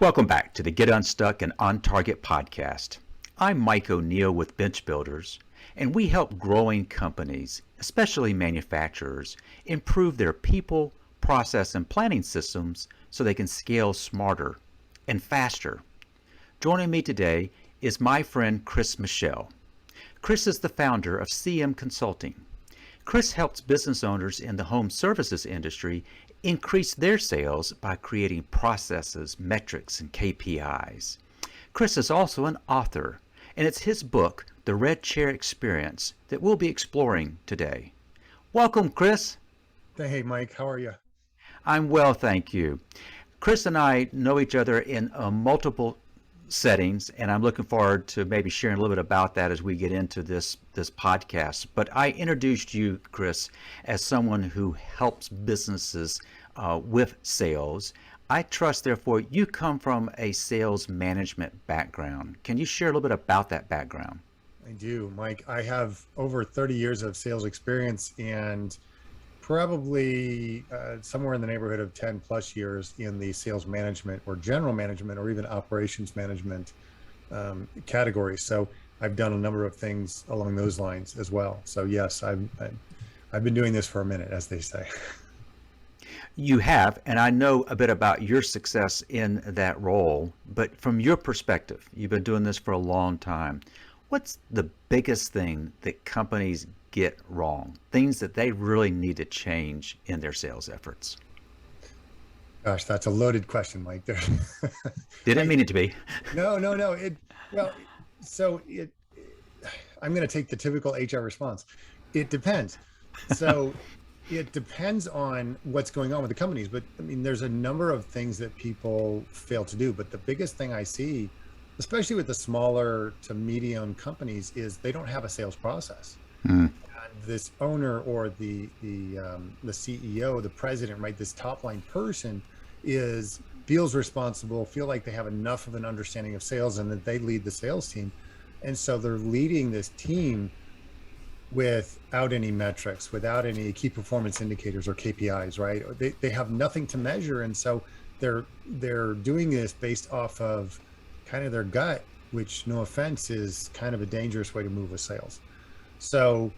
Welcome back to the Get Unstuck and On Target podcast. I'm Mike O'Neill with Bench Builders, and we help growing companies, especially manufacturers, improve their people, process, and planning systems so they can scale smarter and faster. Joining me today is my friend Chris Michel. Chris is the founder of CM Consulting. Chris helps business owners in the home services industry increase their sales by creating processes, metrics, and KPIs. Chris is also an author, and it's his book, The Red Chair Experience, that we'll be exploring today. Welcome, Chris. Hey, Mike, how are you? I'm well, thank you. Chris and I know each other in multiple settings, and I'm looking forward to maybe sharing a little bit about that as we get into this podcast. But I introduced you, Chris, as someone who helps businesses with sales. I trust, therefore, you come from a sales management background. Can you share a little bit about that background? I do, Mike. I have over 30 years of sales experience and probably somewhere in the neighborhood of 10 plus years in the sales management or general management or even operations management categories. So I've done a number of things along those lines as well. So yes, I've been doing this for a minute, as they say. You have, and I know a bit about your success in that role, but from your perspective, you've been doing this for a long time. What's the biggest thing that companies get wrong? Things that they really need to change in their sales efforts? Gosh, that's a loaded question, Mike. Didn't mean it to be. No. Well, so I'm going to take the typical HR response. It depends. So it depends on what's going on with the companies. But I mean, there's a number of things that people fail to do. But the biggest thing I see, especially with the smaller to medium companies, is they don't have a sales process. And this owner or the CEO, the president, right, this top line person feels responsible, feel like they have enough of an understanding of sales and that they lead the sales team. And so they're leading this team without any metrics, without any key performance indicators or KPIs, right? They have nothing to measure. And so they're doing this based off of kind of their gut, which, no offense, is kind of a dangerous way to move with sales. So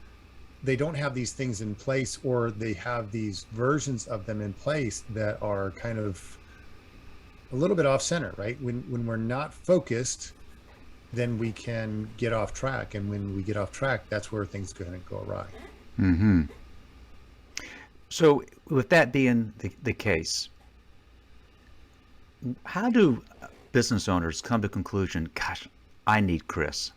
they don't have these things in place, or they have these versions of them in place that are kind of a little bit off center, right? When we're not focused, then we can get off track. And when we get off track, that's where things go awry. Mm-hmm. So with that being the case, how do business owners come to the conclusion, gosh, I need Chris?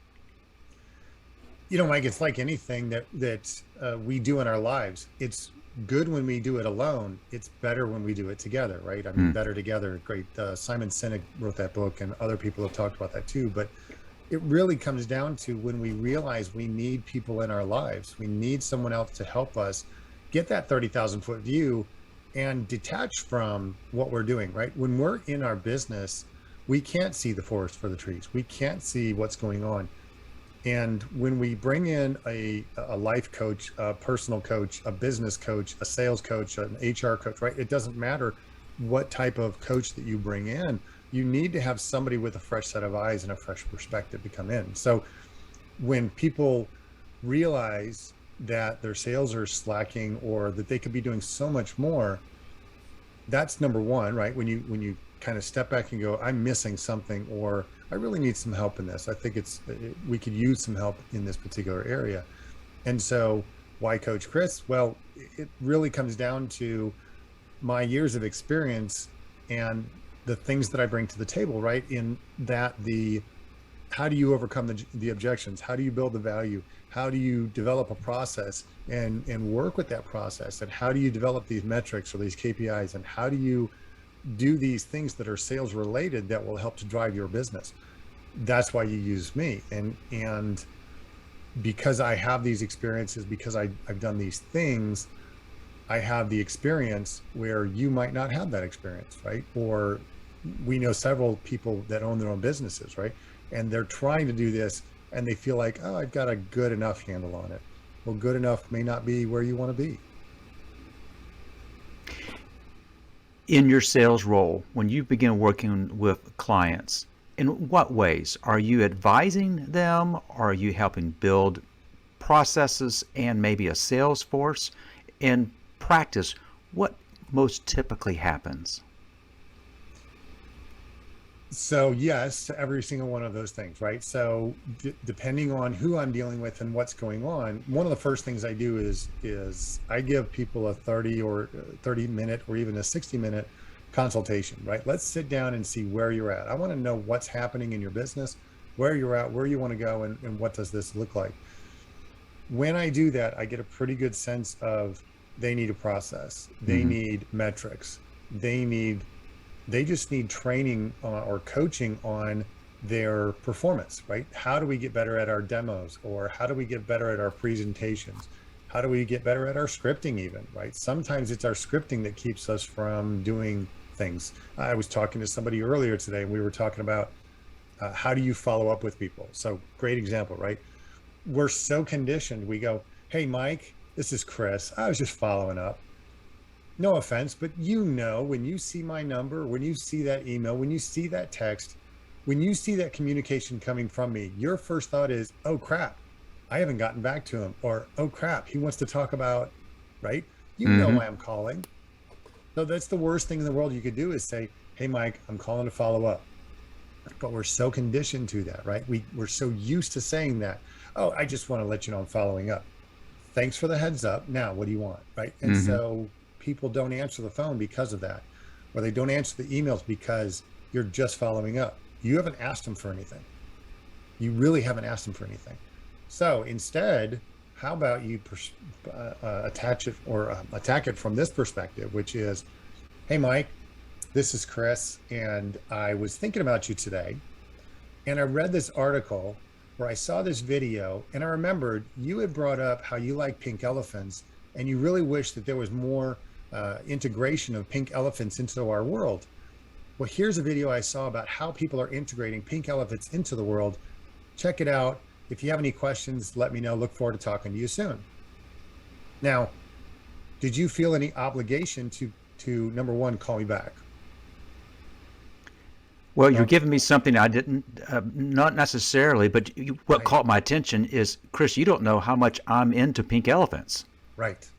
You know, Mike, it's like anything that we do in our lives. It's good when we do it alone. It's better when we do it together, right? I mean, better together. Great. Simon Sinek wrote that book, and other people have talked about that too. But it really comes down to when we realize we need people in our lives. We need someone else to help us get that 30,000 foot view and detach from what we're doing, right? When we're in our business, we can't see the forest for the trees. We can't see what's going on. And when we bring in a life coach, a personal coach, a business coach, a sales coach, an HR coach, right? It doesn't matter what type of coach that you bring in. You need to have somebody with a fresh set of eyes and a fresh perspective to come in. So when people realize that their sales are slacking or that they could be doing so much more, that's number one, right? When you kind of step back and go, I'm missing something, or I really need some help in this. I think we could use some help in this particular area. And so why Coach Chris? Well, it really comes down to my years of experience and the things that I bring to the table, right? In that how do you overcome the objections? How do you build the value? How do you develop a process and work with that process? And how do you develop these metrics or these KPIs? And how do you do these things that are sales related that will help to drive your business? That's why you use me. And because I have these experiences, because I've done these things, I have the experience where you might not have that experience, right? Or we know several people that own their own businesses, right? And they're trying to do this and they feel like, oh, I've got a good enough handle on it. Well, good enough may not be where you want to be. In your sales role, when you begin working with clients, in what ways? Are you advising them? Are you helping build processes and maybe a sales force? In practice, what most typically happens? So yes, to every single one of those things, right? So depending on who I'm dealing with and what's going on, one of the first things I do is I give people a 30 minute or even a 60-minute consultation, right? Let's sit down and see where you're at. I want to know what's happening in your business, where you're at, where you want to go, and what does this look like. When I do that, I get a pretty good sense of they need a process, they Mm-hmm. need metrics, they need they just need training or coaching on their performance, right? How do we get better at our demos, or how do we get better at our presentations? How do we get better at our scripting even, right? Sometimes it's our scripting that keeps us from doing things. I was talking to somebody earlier today, and we were talking about how do you follow up with people? So great example, right? We're so conditioned. We go, hey, Mike, this is Chris. I was just following up. No offense, but when you see my number, when you see that email, when you see that text, when you see that communication coming from me, your first thought is, oh crap, I haven't gotten back to him. Or, oh crap, he wants to talk about, right? You know Mm-hmm. why I'm calling. So that's the worst thing in the world you could do, is say, hey, Mike, I'm calling to follow up. But we're so conditioned to that, right? We're so used to saying that. Oh, I just want to let you know I'm following up. Thanks for the heads up. Now, what do you want? Right. And Mm-hmm. so people don't answer the phone because of that, or they don't answer the emails because you're just following up. You haven't asked them for anything. You really haven't asked them for anything. So instead, how about you attach it or attack it from this perspective, which is, hey, Mike, this is Chris, and I was thinking about you today. And I read this article where I saw this video, and I remembered you had brought up how you like pink elephants, and you really wish that there was more integration of pink elephants into our world. Well, here's a video I saw about how people are integrating pink elephants into the world. Check it out. If you have any questions, let me know. Look forward to talking to you soon. Now, did you feel any obligation to number one, call me back? Well, you're No, giving me something I didn't, not necessarily, but what right, caught my attention is, Chris, you don't know how much I'm into pink elephants. right.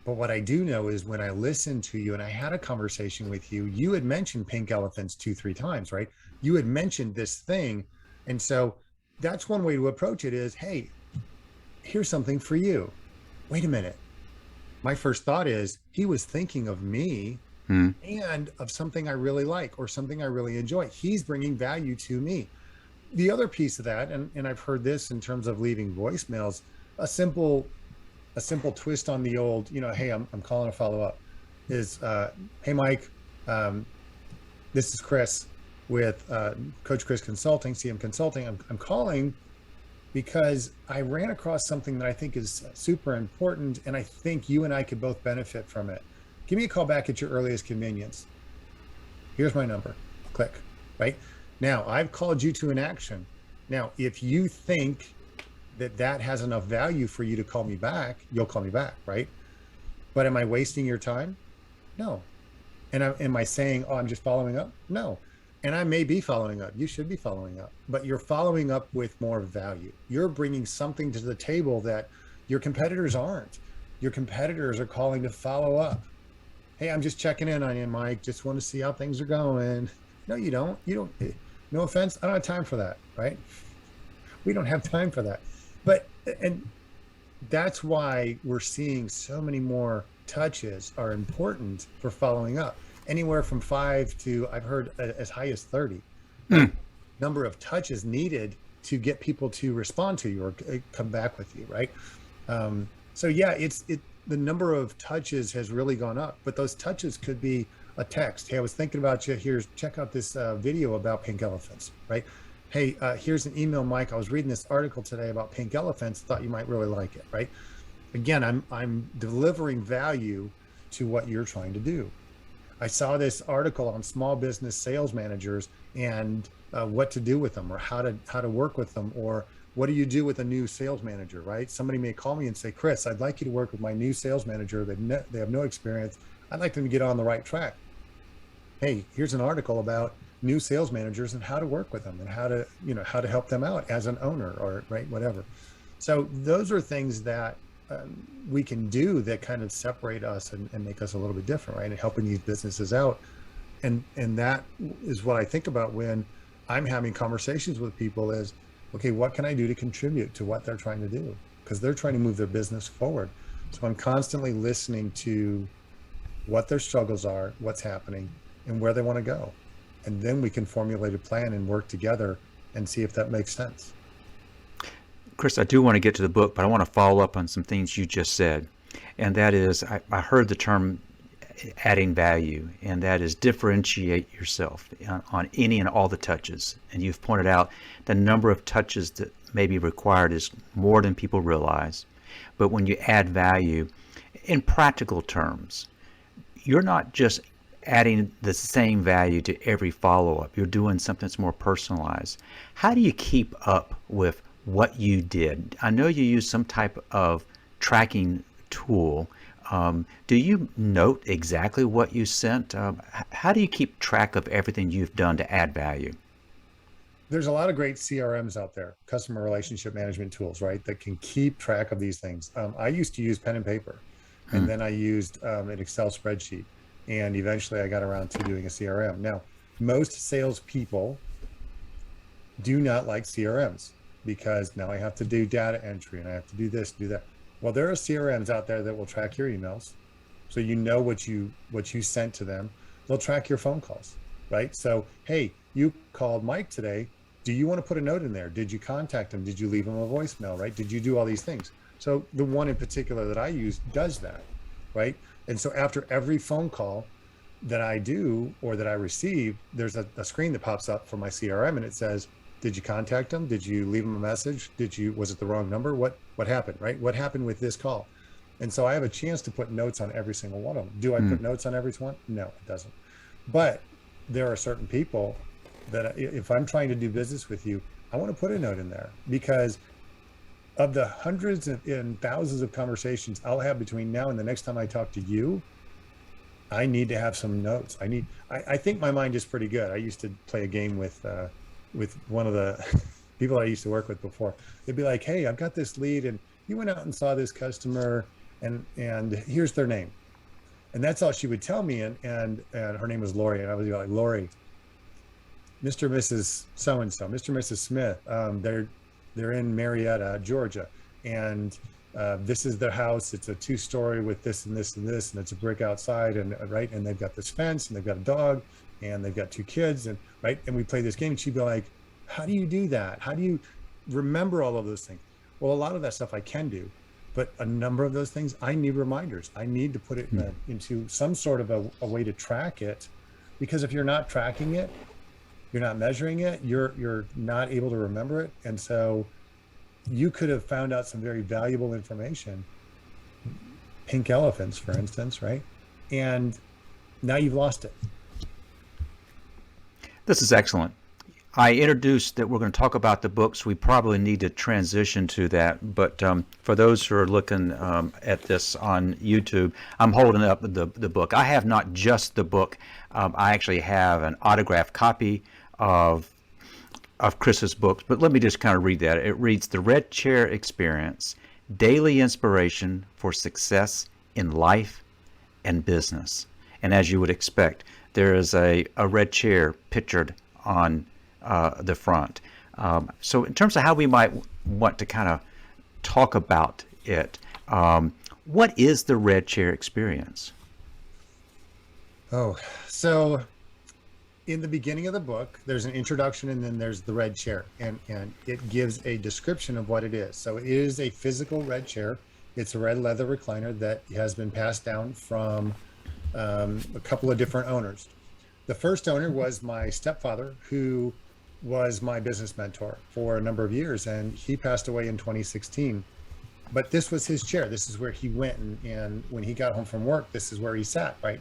But what I do know is when I listened to you and I had a conversation with you, you had mentioned pink elephants 2, 3 times, right? You had mentioned this thing. And so that's one way to approach it is, hey, here's something for you. Wait a minute. My first thought is he was thinking of me Hmm. and of something I really like or something I really enjoy. He's bringing value to me. The other piece of that, and I've heard this in terms of leaving voicemails, a simple a simple twist on the old, hey, I'm calling to follow up is, hey, Mike, um, this is Chris with Coach Chris Consulting, CM Consulting. I'm calling because I ran across something that I think is super important, and I think you and I could both benefit from it. Give me a call back at your earliest convenience. Here's my number. Click, right? Now, I've called you to an action. Now, if you think that has enough value for you to call me back, you'll call me back, right? But am I wasting your time? No. And am I saying, oh, I'm just following up? No. And I may be following up. You should be following up, but you're following up with more value. You're bringing something to the table that your competitors aren't. Your competitors are calling to follow up. Hey, I'm just checking in on you, Mike. Just want to see how things are going. No, you don't. You don't. No offense. I don't have time for that, right? We don't have time for that. But, and that's why we're seeing so many more touches are important for following up. Anywhere from 5 to, I've heard, as high as 30, Hmm. right? Number of touches needed to get people to respond to you or come back with you, right? So yeah, the number of touches has really gone up, but those touches could be a text. Hey, I was thinking about you. Check out this video about pink elephants, right? Hey, here's an email, Mike. I was reading this article today about pink elephants. Thought you might really like it, right? Again, I'm delivering value to what you're trying to do. I saw this article on small business sales managers and what to do with them, or how to work with them, or what do you do with a new sales manager, right? Somebody may call me and say, Chris, I'd like you to work with my new sales manager. They have no experience. I'd like them to get on the right track. hey, here's an article about new sales managers and how to work with them and how to, how to help them out as an owner or right, whatever. So those are things that we can do that kind of separate us and make us a little bit different, right? And helping these businesses out. And that is what I think about when I'm having conversations with people is, okay, what can I do to contribute to what they're trying to do? Because they're trying to move their business forward. So I'm constantly listening to what their struggles are, what's happening, and where they want to go. And then we can formulate a plan and work together and see if that makes sense. Chris, I do want to get to the book, but I want to follow up on some things you just said. And that is, I heard the term adding value, and that is differentiate yourself on any and all the touches. And you've pointed out the number of touches that may be required is more than people realize. But when you add value, in practical terms, you're not just adding the same value to every follow-up. You're doing something that's more personalized. How do you keep up with what you did? I know you use some type of tracking tool. Do you note exactly what you sent? How do you keep track of everything you've done to add value? There's a lot of great CRMs out there, customer relationship management tools, right, that can keep track of these things. I used to use pen and paper, and then I used an Excel spreadsheet, and eventually I got around to doing a CRM. Now, most salespeople do not like CRMs because now I have to do data entry and I have to do this, do that. Well, there are CRMs out there that will track your emails, so you know what you sent to them. They'll track your phone calls, right? So, hey, you called Mike today. Do you want to put a note in there? Did you contact him? Did you leave him a voicemail, right? Did you do all these things? So the one in particular that I use does that, right? And so after every phone call that I do or that I receive, there's a screen that pops up for my CRM and it says, did you contact him? Did you leave him a message? Was it the wrong number? What happened, right? What happened with this call? And so I have a chance to put notes on every single one of them. Do I put notes on every one? No, it doesn't. But there are certain people that if I'm trying to do business with you, I want to put a note in there because of the hundreds and thousands of conversations I'll have between now and the next time I talk to you, I need to have some notes. I think my mind is pretty good. I used to play a game with one of the people I used to work with before. They'd be like, hey, I've got this lead and you went out and saw this customer and here's their name. And that's all she would tell me. And her name was Lori. And I would be like, Lori, Mr. and Mrs. So-and-so, Mr. and Mrs. Smith, they're in Marietta, Georgia. And this is their house. It's a 2-story with this and this and this, and it's a brick outside, and right. And they've got this fence, and they've got a dog, and they've got 2 kids, and right. And we play this game, and she'd be like, "How do you do that? How do you remember all of those things?" Well, a lot of that stuff I can do, but a number of those things I need reminders. I need to put it into some sort of a way to track it, because if you're not tracking it, you're not measuring it, you're not able to remember it, and so you could have found out some very valuable information, pink elephants, for instance, right? And now you've lost it. This is excellent. I introduced that we're going to talk about the books. We probably need to transition to that. But for those who are looking at this on YouTube, I'm holding up the book. I have not just the book. I actually have an autographed copy of Chris's books, but let me just kind of read that. It reads, The Red Chair Experience, Daily Inspiration for Success in Life and Business. And as you would expect, there is a red chair pictured on the front. So in terms of how we might want to kind of talk about it, what is the red chair experience? Oh, so in the beginning of the book, there's an introduction and then there's the red chair, and it gives a description of what it is. So it is a physical red chair. It's a red leather recliner that has been passed down from a couple of different owners. The first owner was my stepfather, who was my business mentor for a number of years, and he passed away in 2016. But this was his chair. This is where he went, and when he got home from work, this is where he sat, right?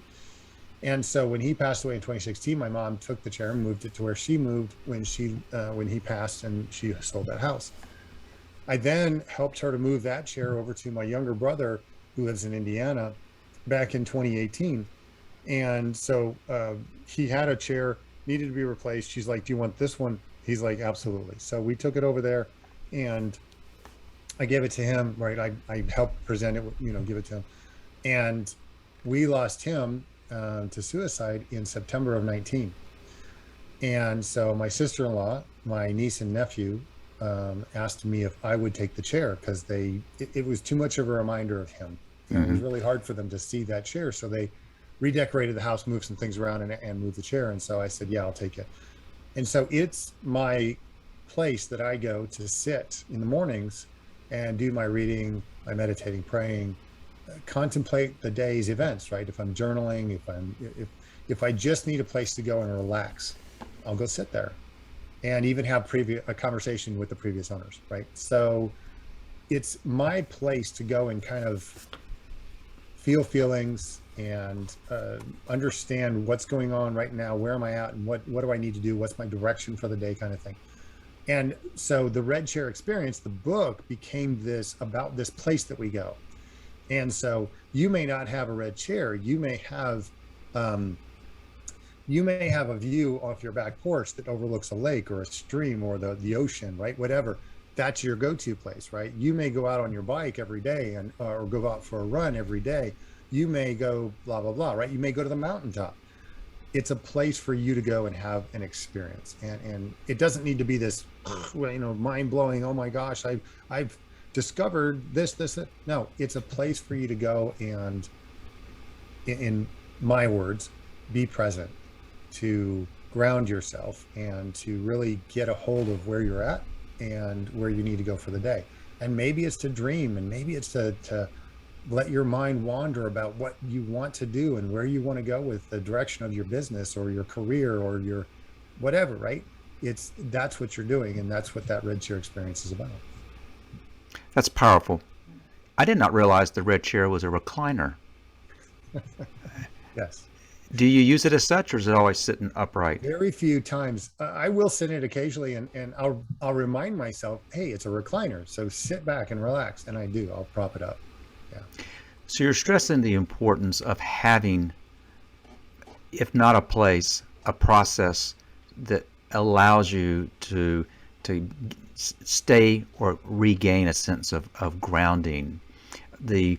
And so when he passed away in 2016, my mom took the chair and moved it to where she moved when he passed and she sold that house. I then helped her to move that chair over to my younger brother, who lives in Indiana, back in 2018. And so he had a chair, needed to be replaced. She's like, "Do you want this one?" He's like, "Absolutely." So we took it over there, and I gave it to him. Right, I helped present it, give it to him, and we lost him to suicide in September of 19. And so my sister-in-law, my niece and nephew, asked me if I would take the chair because it was too much of a reminder of him. It was Hmm. really hard for them to see that chair. So they redecorated the house, moved some things around, and moved the chair. And so I said, "Yeah, I'll take it." And so it's my place that I go to sit in the mornings and do my reading, my meditating, praying, contemplate the day's events, right? If I'm journaling, if I just need a place to go and relax, I'll go sit there and even have a conversation with the previous owners, right? So it's my place to go and kind of feel feelings and understand what's going on right now. Where am I at, and what do I need to do? What's my direction for the day, kind of thing. And so the Red Chair Experience, the book, became this about this place that we go. And so you may not have a red chair. Um, you may have a view off your back porch that overlooks a lake or a stream or the ocean, right? Whatever. That's your go-to place, right? You may go out on your bike every day and or go out for a run every day. You may go blah blah blah, right? You may go to the mountaintop. It's a place for you to go and have an experience, and it doesn't need to be this mind-blowing, oh my gosh, I've discovered this. No, it's a place for you to go and, in my words, be present, to ground yourself and to really get a hold of where you're at and where you need to go for the day. And maybe it's to dream, and maybe it's to let your mind wander about what you want to do and where you want to go with the direction of your business or your career or your whatever, right? That's what you're doing, and that's what that Red Chair Experience is about. That's powerful. I did not realize the red chair was a recliner. Yes. Do you use it as such, or is it always sitting upright? Very few times. I will sit in it occasionally, and I'll remind myself, hey, it's a recliner, so sit back and relax. And I do. I'll prop it up. Yeah. So you're stressing the importance of having, if not a place, a process that allows you to stay or regain a sense of grounding. The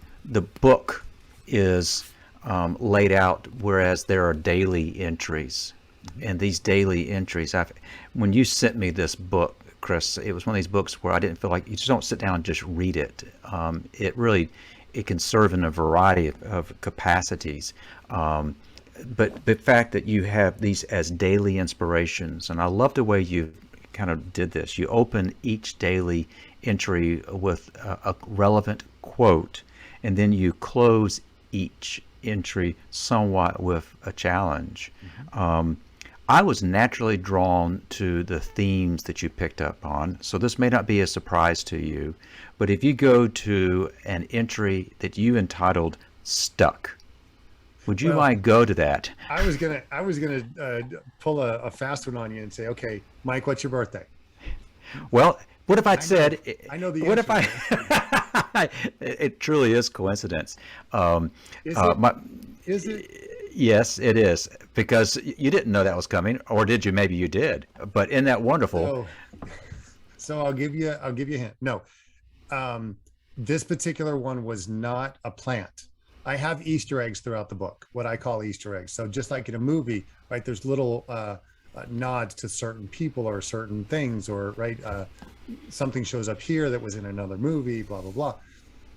book is laid out, whereas there are daily entries, and these daily entries. When you sent me this book, Chris, it was one of these books where I didn't feel like you just don't sit down and just read it. It can serve in a variety of capacities. But the fact that you have these as daily inspirations, and I love the way you kind of did this. You open each daily entry with a relevant quote, and then you close each entry somewhat with a challenge. I was naturally drawn to the themes that you picked up on, so this may not be a surprise to you, but if you go to an entry that you entitled Stuck, would you Well, mind go to that? I was gonna pull a fast one on you and say, okay, Mike, what's your birthday? Well, what if I'd I know, said, I know the what if answer to I, this. it truly is coincidence. Is it? My, Is it? yes, it is, because you didn't know that was coming, or did you? Maybe you did. But isn't that wonderful? So, so I'll give you a hint. No, um, this particular one was not a plant. I have Easter eggs throughout the book, what I call Easter eggs. So just like in a movie, right? There's little nods to certain people or certain things, or right, something shows up here that was in another movie, blah blah blah.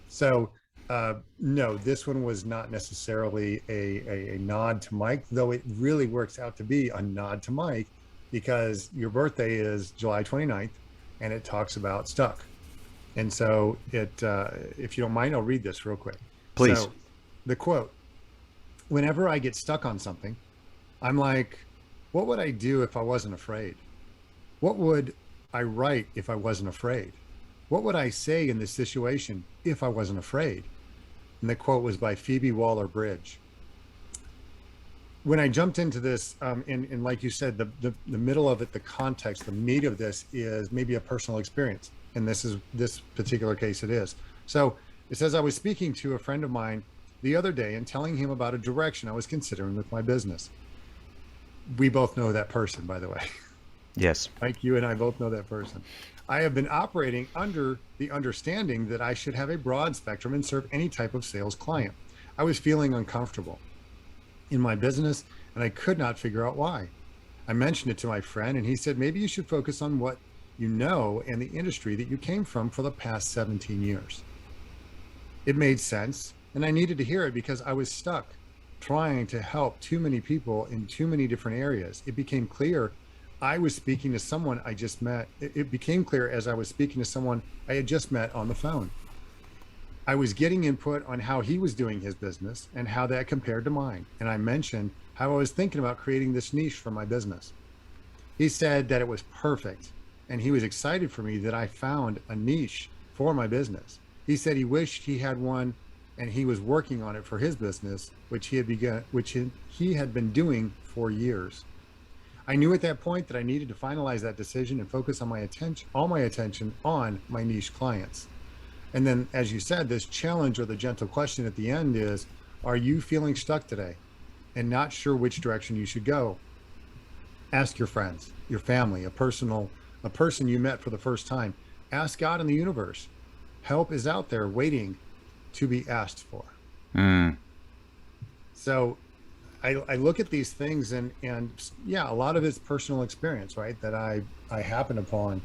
So no, this one was not necessarily a nod to Mike, though it really works out to be a nod to Mike because your birthday is July 29th, and it talks about stuck. And so if you don't mind, I'll read this real quick. Please. So the quote: whenever I get stuck on something, I'm like, what would I do if I wasn't afraid? What would I write if I wasn't afraid? What would I say in this situation if I wasn't afraid? And the quote was by Phoebe Waller-Bridge. When I jumped into this, and like you said, the middle of it, the context, the meat of this is maybe a personal experience. And this particular case it is. So it says, I was speaking to a friend of mine the other day and telling him about a direction I was considering with my business. We both know that person, by the way. Yes. Like you and I both know that person. I have been operating under the understanding that I should have a broad spectrum and serve any type of sales client. I was feeling uncomfortable in my business and I could not figure out why. I mentioned it to my friend and he said, maybe you should focus on what you know and the industry that you came from for the past 17 years. It made sense and I needed to hear it because I was stuck trying to help too many people in too many different areas. It became clear I was speaking to someone I just met. It became clear as I was speaking to someone I had just met on the phone. I was getting input on how he was doing his business and how that compared to mine. And I mentioned how I was thinking about creating this niche for my business. He said that it was perfect and he was excited for me that I found a niche for my business. He said he wished he had one and he was working on it for his business, which he had been doing for years. I knew at that point that I needed to finalize that decision and focus on all my attention on my niche clients. And then, as you said, this challenge or the gentle question at the end is, are you feeling stuck today and not sure which direction you should go? Ask your friends, your family, a person you met for the first time. Ask God in the universe. Help is out there waiting to be asked for. So I look at these things and yeah, a lot of it's personal experience, right? That I happen upon,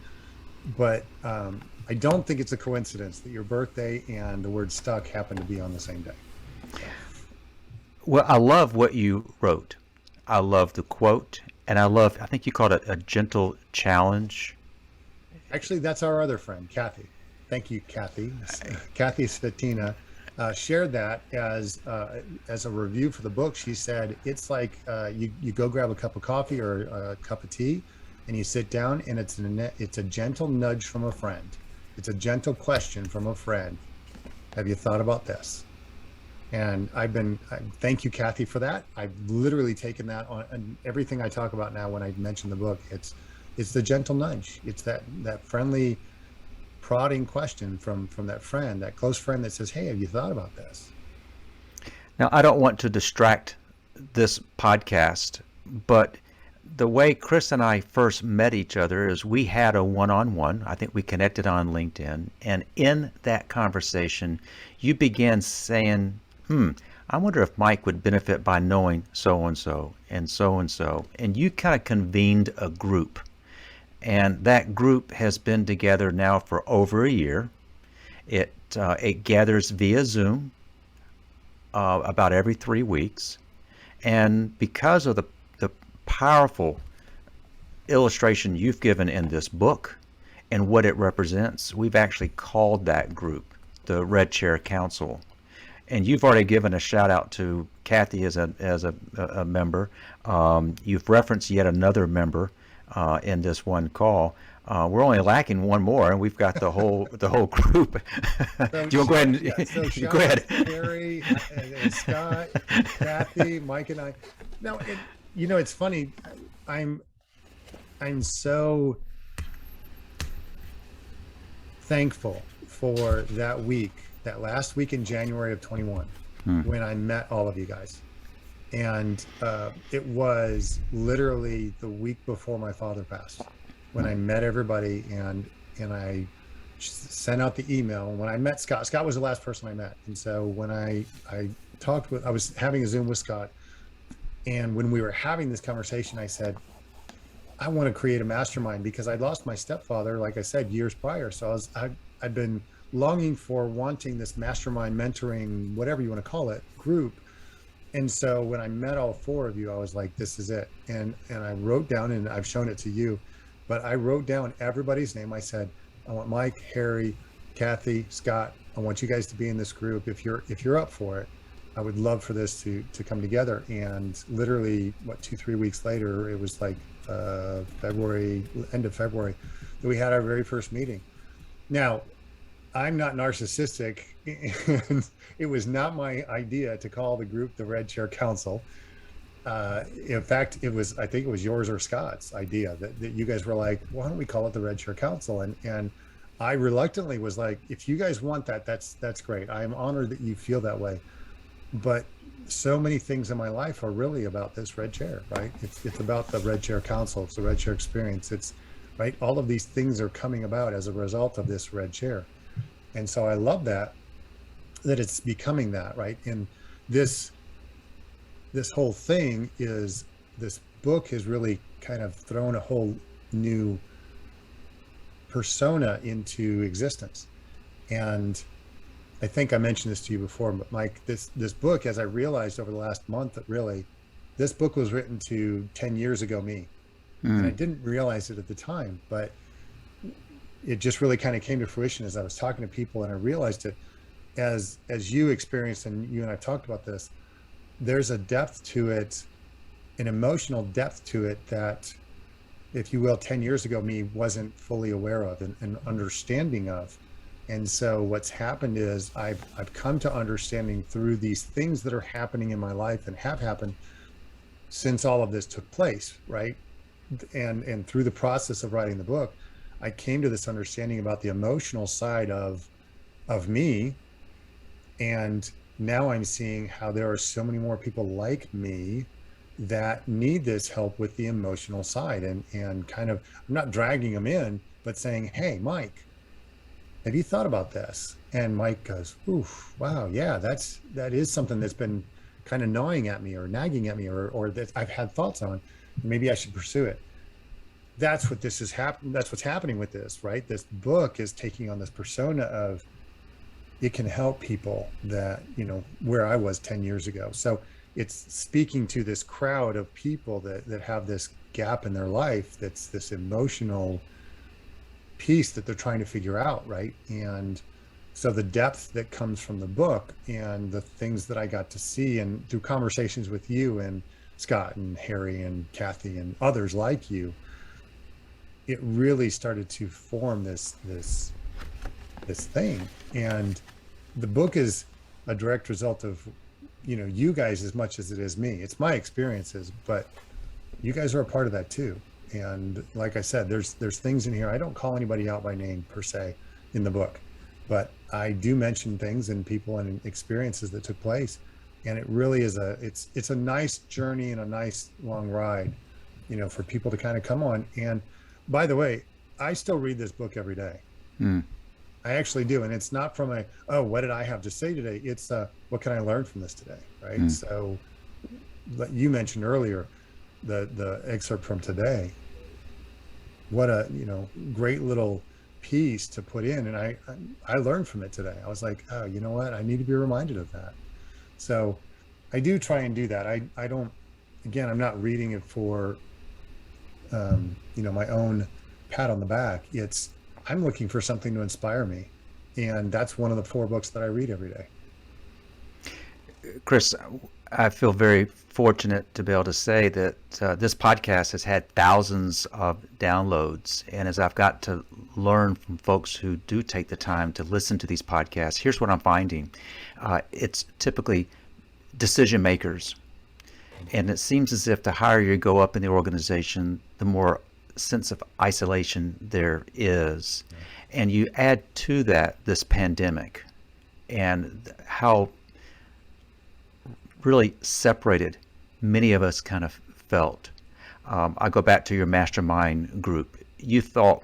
but I don't think it's a coincidence that your birthday and the word stuck happen to be on the same day. Well, I love what you wrote. I love the quote, and I think you called it a gentle challenge. Actually, that's our other friend, Kathy. Thank you, Kathy. Kathy Svetina shared that as a review for the book. She said, it's like you go grab a cup of coffee or a cup of tea and you sit down and it's a gentle nudge from a friend. It's a gentle question from a friend. Have you thought about this? And thank you, Kathy, for that. I've literally taken that on everything I talk about now when I mention the book. It's the gentle nudge. It's that friendly prodding question from that friend, that close friend that says, hey, have you thought about this? Now, I don't want to distract this podcast, but the way Chris and I first met each other is we had a one-on-one. I think we connected on LinkedIn. And in that conversation, you began saying, I wonder if Mike would benefit by knowing so-and-so and so-and-so. And you kind of convened a group. And that group has been together now for over a year. It gathers via Zoom about every 3 weeks. And because of the powerful illustration you've given in this book and what it represents, we've actually called that group the Red Chair Council. And you've already given a shout out to Kathy as a member. You've referenced yet another member in this one call. We're only lacking one more, and we've got the whole group. So Do you want to go ahead? And, so go ahead. Gary and Scott, Kathy, Mike, and I. Now, it's funny. I'm so thankful for that last week in January of 21, when I met all of you guys. And it was literally the week before my father passed when I met everybody and I sent out the email. When I met Scott was the last person I met. And so when I was having a Zoom with Scott, and when we were having this conversation, I said, I want to create a mastermind because I'd lost my stepfather, like I said, years prior. So I'd been longing for wanting this mastermind, mentoring, whatever you want to call it, group. And so when I met all four of you, I was like, this is it. And I wrote down, and I've shown it to you, but I wrote down everybody's name. I said, I want Mike, Harry, Kathy, Scott. I want you guys to be in this group. If you're up for it, I would love for this to come together. And literally, 2-3 weeks later, it was like end of February, that we had our very first meeting. Now, I'm not narcissistic, and it was not my idea to call the group the Red Chair Council. In fact, I think it was yours or Scott's idea that you guys were like, why don't we call it the Red Chair Council? And I reluctantly was like, if you guys want that, that's great. I am honored that you feel that way. but so many things in my life are really about this red chair, right? It's about the red chair council. It's the red chair experience. It's right. All of these things are coming about as a result of this red chair. And so I love that it's becoming that, right? And this this whole thing is this book has really kind of thrown a whole new persona into existence. And I think I mentioned this to you before, but Mike, this book, as I realized over the last month, that really this book was written to 10 years ago me. And I didn't realize it at the time, but it just really kind of came to fruition as I was talking to people, and I realized it as you experienced, and you and I talked about this. There's a depth to it, an emotional depth to it that, if you will, 10 years ago me wasn't fully aware of and understanding of. And so what's happened is I've come to understanding through these things that are happening in my life and have happened since all of this took place, right? And through the process of writing the book, I came to this understanding about the emotional side of me. And now I'm seeing how there are so many more people like me that need this help with the emotional side, and kind of, I'm not dragging them in, but saying, hey, Mike, have you thought about this? And Mike goes, oof, wow, yeah, that is something that's been kind of gnawing at me or nagging at me, or that I've had thoughts on. Maybe I should pursue it. That's what this is happening. That's what's happening with this, right? This book is taking on this persona of, it can help people that, where I was 10 years ago. So it's speaking to this crowd of people that have this gap in their life. That's this emotional piece that they're trying to figure out, right? And so the depth that comes from the book and the things that I got to see, and through conversations with you and Scott and Harry and Kathy and others like you, it really started to form this thing. And the book is a direct result of, you guys as much as it is me. It's my experiences, but you guys are a part of that too. And like I said, there's things in here. I don't call anybody out by name per se in the book, but I do mention things and people and experiences that took place. And it really is it's a nice journey and a nice long ride, for people to kind of come on. And by the way, I still read this book every day. I actually do. And it's not from what did I have to say today? It's what can I learn from this today? Right. So you mentioned earlier the excerpt from today. What a, great little piece to put in. And I learned from it today. I was like, oh, you know what? I need to be reminded of that. So I do try and do that. I don't, again, I'm not reading it for, my own pat on the back. I'm looking for something to inspire me. And that's one of the 4 books that I read every day. Chris, I feel very fortunate to be able to say that this podcast has had thousands of downloads. And as I've got to learn from folks who do take the time to listen to these podcasts, here's what I'm finding. It's typically decision makers. And it seems as if the higher you go up in the organization, the more sense of isolation there is. And you add to that this pandemic and how really separated many of us kind of felt. I go back to your mastermind group. You thought,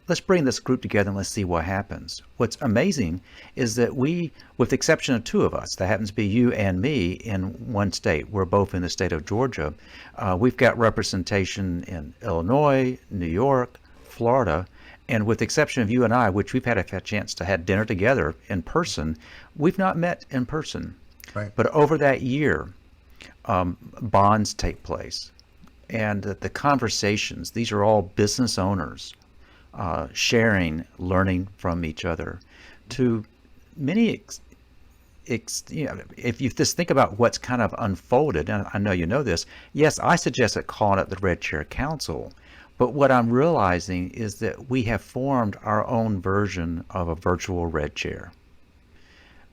let's bring this group together and let's see what happens. What's amazing is that we, with the exception of 2 of us, that happens to be you and me in one state, we're both in the state of Georgia, we've got representation in Illinois, New York, Florida, and with the exception of you and I, which we've had a chance to have dinner together in person, we've not met in person. Right. But over that year, bonds take place. And the conversations, these are all business owners sharing, learning from each other. To many, if you just think about what's kind of unfolded, and I know you know this, yes, I suggested calling it the Red Chair Council. But what I'm realizing is that we have formed our own version of a virtual red chair.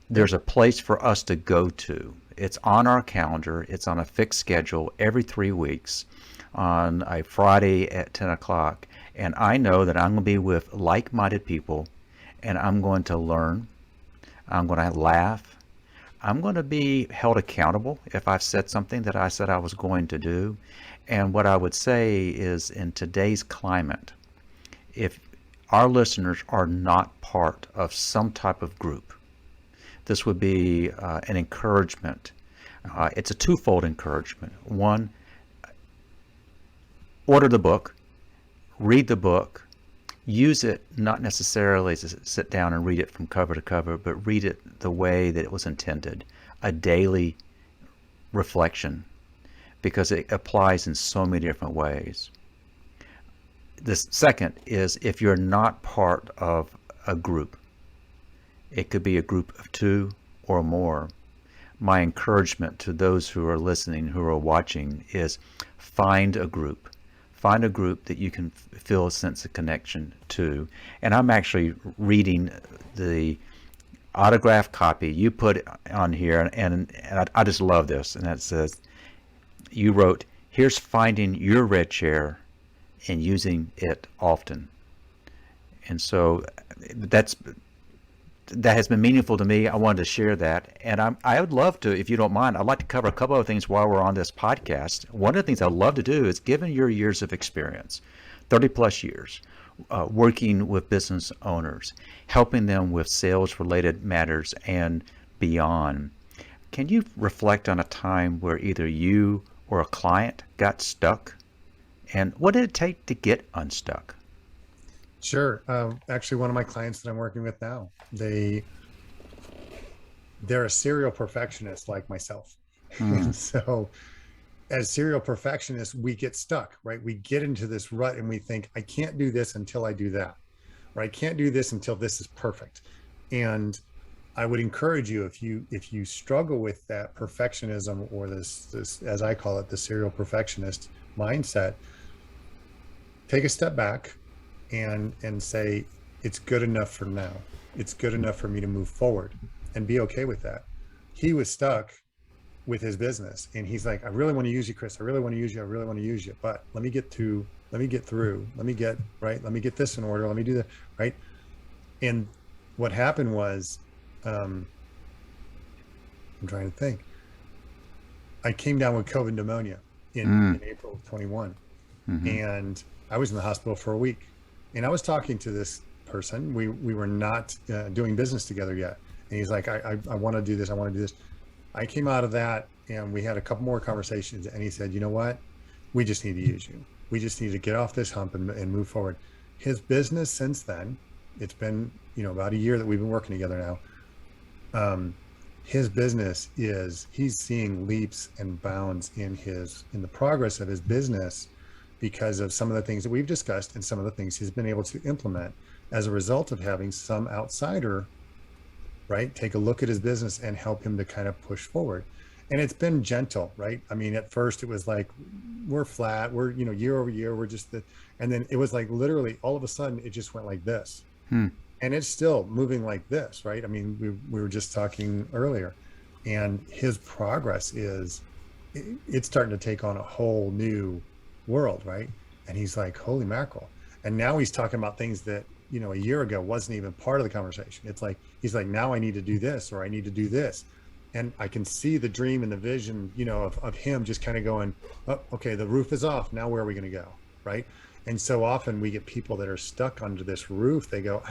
There's a place for us to go to. It's on our calendar. It's on a fixed schedule every 3 weeks on a Friday at 10 o'clock. And I know that I'm going to be with like-minded people, and I'm going to learn. I'm going to laugh. I'm going to be held accountable if I've said something that I said I was going to do. And what I would say is, in today's climate, if our listeners are not part of some type of group, this would be an encouragement. It's a twofold encouragement. One, order the book, read the book, use it not necessarily to sit down and read it from cover to cover, but read it the way that it was intended, a daily reflection, because it applies in so many different ways. The second is, if you're not part of a group, it could be a group of two or more. My encouragement to those who are listening, who are watching, is find a group. Find a group that you can feel a sense of connection to. And I'm actually reading the autograph copy you put on here, and I just love this. And that says, you wrote, "Here's finding your red chair and using it often." And so that has been meaningful to me. I wanted to share that. And I would love to, if you don't mind, I'd like to cover a couple of things while we're on this podcast. One of the things I'd love to do is, given your years of experience, 30 plus years, working with business owners, helping them with sales related matters and beyond, can you reflect on a time where either you or a client got stuck? And what did it take to get unstuck? Sure. Actually, one of my clients that I'm working with now, they're a serial perfectionist like myself. And so as serial perfectionists, we get stuck, right? We get into this rut and we think, I can't do this until I do that, or I can't do this until this is perfect. And I would encourage you, if you struggle with that perfectionism, or this, as I call it, the serial perfectionist mindset, take a step back and say, it's good enough for now. It's good enough for me to move forward, and be okay with that. He was stuck with his business, and he's like, I really want to use you, Chris. I really want to use you. I really want to use you. But let me get through. Let me get this in order. Let me do that. Right. And what happened was, I'm trying to think. I came down with COVID pneumonia in April of 21. And I was in the hospital for a week. And I was talking to this person. We were not doing business together yet. And he's like, I want to do this. I want to do this. I came out of that, and we had a couple more conversations. And he said, you know what? We just need to use you. We just need to get off this hump and move forward. His business since then, it's been, about a year that we've been working together now. His business he's seeing leaps and bounds in the progress of his business, because of some of the things that we've discussed and some of the things he's been able to implement as a result of having some outsider, right, take a look at his business and help him to kind of push forward. And it's been gentle, right? I mean, at first it was like, we're flat, we're, year over year, we're just and then it was like, literally all of a sudden it just went like this. And it's still moving like this, right? I mean, we were just talking earlier, and his progress it's starting to take on a whole new world, right? And he's like, holy mackerel. And now he's talking about things that, a year ago wasn't even part of the conversation. It's like, he's like, now I need to do this, or I need to do this. And I can see the dream and the vision, of him just kind of going, oh, okay, the roof is off. Now where are we going to go? Right. And so often we get people that are stuck under this roof. They go,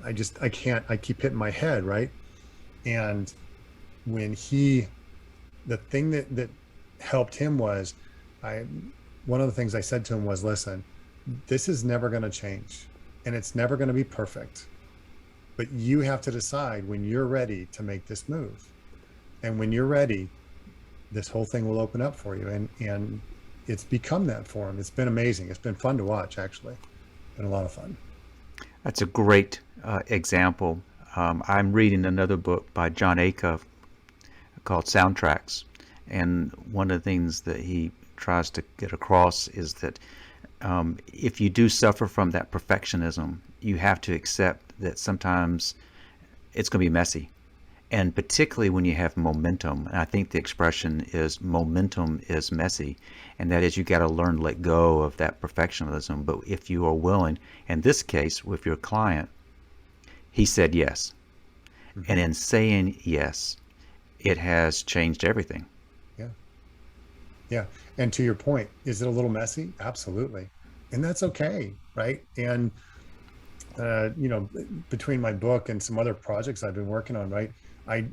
I can't, I keep hitting my head. Right. And when the thing that helped him was, one of the things I said to him was, listen, this is never going to change, and it's never going to be perfect, but you have to decide when you're ready to make this move. And when you're ready, this whole thing will open up for you. And it's become that for him. It's been amazing. It's been fun to watch, actually. Been a lot of fun. That's a great example. I'm reading another book by John Acuff called Soundtracks. And one of the things that he tries to get across is that if you do suffer from that perfectionism, you have to accept that sometimes it's going to be messy. And particularly when you have momentum, and I think the expression is momentum is messy, and that is, you got to learn to let go of that perfectionism. But if you are willing, in this case with your client, he said yes. And in saying yes, it has changed everything. Yeah. Yeah. And to your point, is it a little messy? Absolutely. And that's okay. Right. And, you know, between my book and some other projects I've been working on, right, I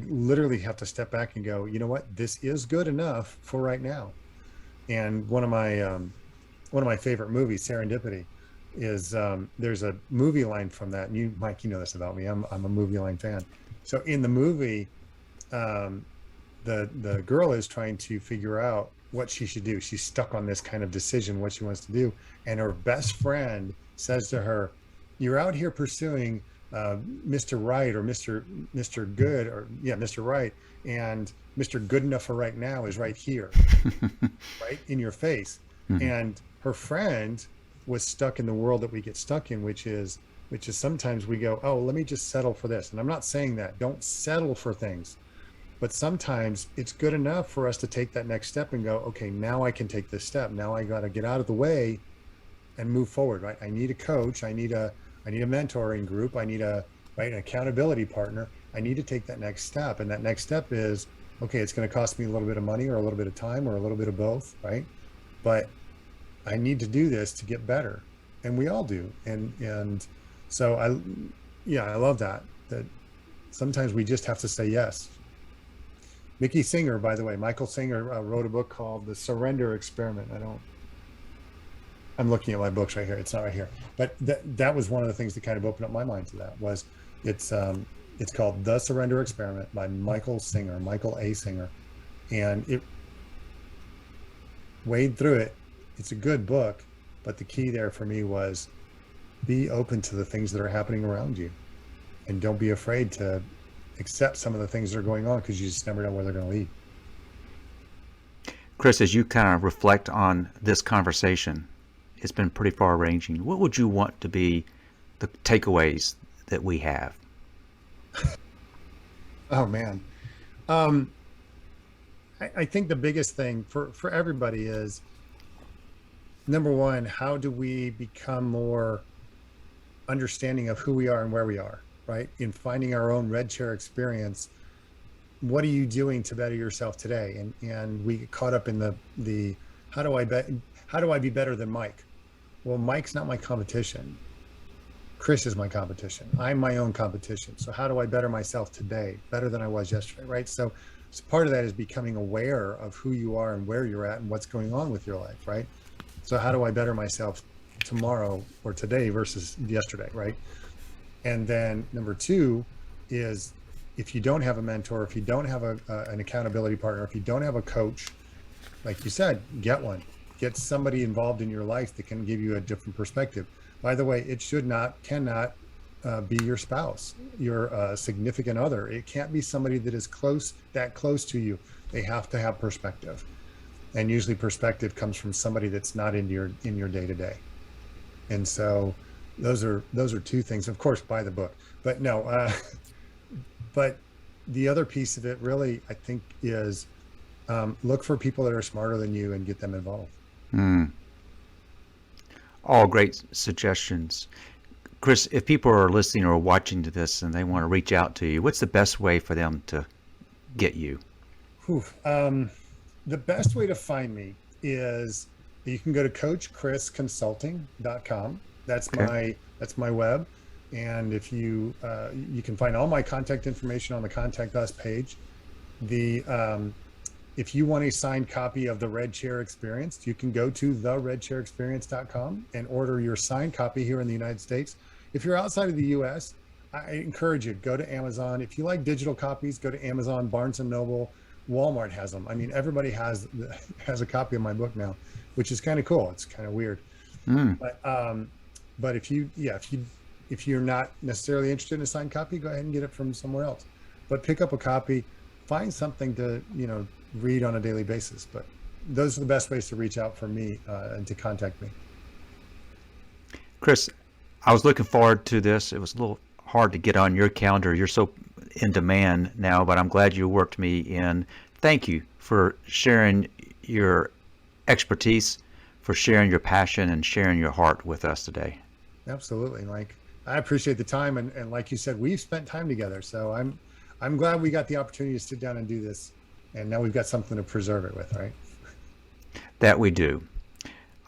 literally have to step back and go, you know what, this is good enough for right now. And one of my favorite movies, Serendipity, is there's a movie line from that. And you, Mike, you know this about me. I'm a movie line fan. So in the movie, um, the girl is trying to figure out what she should do. She's stuck on this kind of decision, what she wants to do, and her best friend says to her, "You're out here pursuing Mr. Right or Mr. Good or yeah, Mr. Right, and Mr. Good enough for right now is right here, right in your face." Mhm. And her friend was stuck in the world that we get stuck in, which is sometimes we go, "Oh, let me just settle for this." And I'm not saying that. Don't settle for things, but sometimes it's good enough for us to take that next step and go, okay, now I can take this step. Now I got to get out of the way and move forward, right? I need a coach. I need a mentoring group. I need an accountability partner. I need to take that next step. And that next step is, okay, it's going to cost me a little bit of money or a little bit of time or a little bit of both, right? But I need to do this to get better. And we all do. And so yeah, I love that sometimes we just have to say yes. Mickey Singer, by the way, Michael Singer wrote a book called The Surrender Experiment. I'm looking at my books right here. It's not right here, but that was one of the things that kind of opened up my mind to that was it's called The Surrender Experiment by Michael Singer, Michael A. Singer, and it wade through it. It's a good book, but the key there for me was be open to the things that are happening around you, and don't be afraid to accept some of the things that are going on because you just never know where they're going to lead. Chris, as you kind of reflect on this conversation, it's been pretty far ranging. What would you want to be the takeaways that we have? Oh man. Um, I think the biggest thing for everybody is number one, how do we become more understanding of who we are and where we are, right? In finding our own red chair experience, what are you doing to better yourself today? And we get caught up in the how do I be better than Mike? Well, Mike's not my competition. Chris is my competition. I'm my own competition. So how do I better myself today, better than I was yesterday, right? So part of that is becoming aware of who you are and where you're at and what's going on with your life, right? So how do I better myself tomorrow or today versus yesterday, right? And then number two is if you don't have a mentor, if you don't have an accountability partner, if you don't have a coach, like you said, get one. Get somebody involved in your life that can give you a different perspective. By the way, it cannot be your spouse, your significant other. It can't be somebody that is that close to you. They have to have perspective, and usually perspective comes from somebody that's not in your day to day. And so, those are two things. Of course, buy the book, but no. But the other piece of it, really, I think, is look for people that are smarter than you and get them involved. Mm. All great suggestions. Chris, if people are listening or watching to this and they want to reach out to you, what's the best way for them to get you? Whew. The best way to find me is you can go to coachchrisconsulting.com. Okay. That's my web. And if you can find all my contact information on the Contact Us page. If you want a signed copy of the Red Chair Experience, you can go to theredchairexperience.com and order your signed copy here in the United States. If you're outside of the US, I encourage you, go to Amazon. If you like digital copies, go to Amazon, Barnes and Noble, Walmart has them. I mean, everybody has a copy of my book now, which is kind of cool. It's kind of weird. Mm. But if you're not necessarily interested in a signed copy, go ahead and get it from somewhere else. But pick up a copy, find something to, read on a daily basis. But those are the best ways to reach out for me and to contact me. Chris, I was looking forward to this. It was a little hard to get on your calendar. You're so in demand now, but I'm glad you worked me in. Thank you for sharing your expertise, for sharing your passion and sharing your heart with us today. Absolutely, Mike. I appreciate the time. And like you said, we've spent time together. So I'm glad we got the opportunity to sit down and do this. And now we've got something to preserve it with, right? That we do.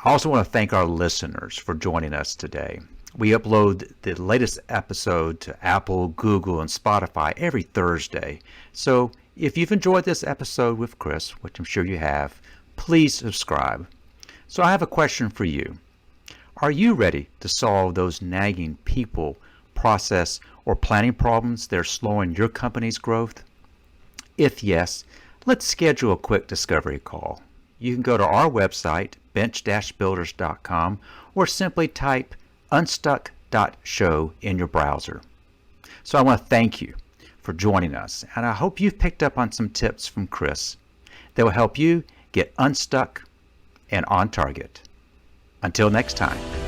I also want to thank our listeners for joining us today. We upload the latest episode to Apple, Google, and Spotify every Thursday. So if you've enjoyed this episode with Chris, which I'm sure you have, please subscribe. So I have a question for you. Are you ready to solve those nagging people, process, or planning problems that are slowing your company's growth? If yes, let's schedule a quick discovery call. You can go to our website, bench-builders.com, or simply type unstuck.show in your browser. So I want to thank you for joining us, and I hope you've picked up on some tips from Chris that will help you get unstuck and on target. Until next time.